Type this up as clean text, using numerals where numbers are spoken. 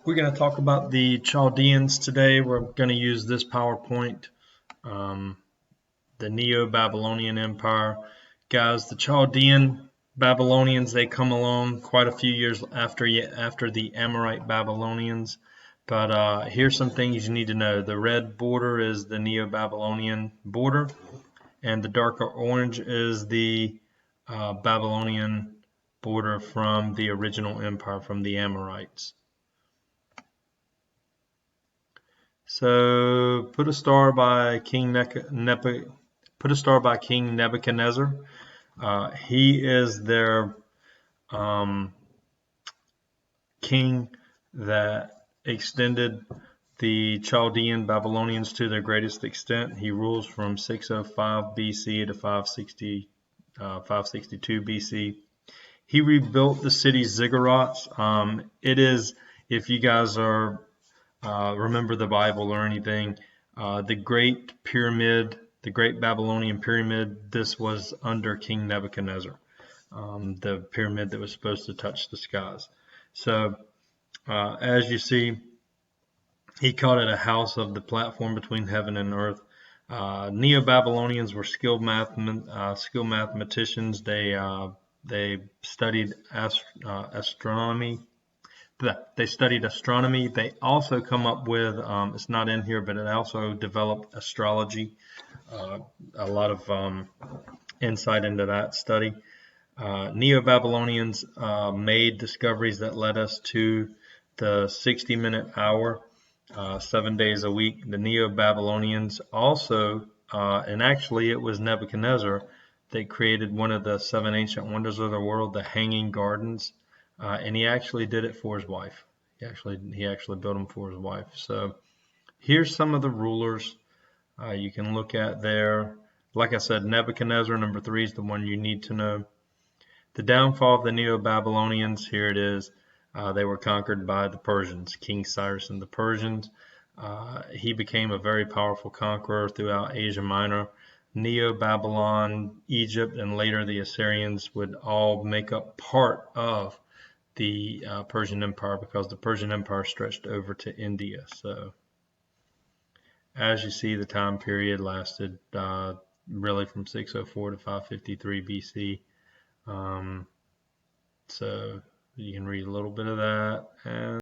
We're going to talk about the Chaldeans today. We're going to use this PowerPoint, the Neo-Babylonian Empire. Guys, the Chaldean Babylonians, they come along quite a few years after the Amorite Babylonians. But here's some things you need to know. The red border is the Neo-Babylonian border, and the darker orange is the Babylonian border from the original empire, from the Amorites. So put a star by King Nebuchadnezzar. He is their king that extended the Chaldean Babylonians to their greatest extent. He rules from 605 BC to 562 BC. He rebuilt the city ziggurats. It is, if you guys are remember the Bible or anything, the Great Pyramid, the Great Babylonian Pyramid, this was under King Nebuchadnezzar, the pyramid that was supposed to touch the skies. So as you see, he called it a house of the platform between heaven and earth. Neo-Babylonians were skilled mathematicians. They studied astronomy. They studied astronomy. They also come up with, it's not in here, but it also developed astrology. A lot of insight into that study. Neo-Babylonians made discoveries that led us to the 60-minute hour, 7 days a week. The Neo-Babylonians also, and actually it was Nebuchadnezzar, they created one of the 7 ancient wonders of the world, the Hanging Gardens. And he actually did it for his wife. He actually built them for his wife. So here's some of the rulers you can look at there. Like I said, Nebuchadnezzar, number 3, is the one you need to know. The downfall of the Neo-Babylonians, here it is. They were conquered by the Persians, King Cyrus and the Persians. He became a very powerful conqueror throughout Asia Minor. Neo-Babylon, Egypt, and later the Assyrians would all make up part of the Persian Empire, because the Persian Empire stretched over to India. So as you see, the time period lasted really from 604 to 553 BC. So you can read a little bit of that. And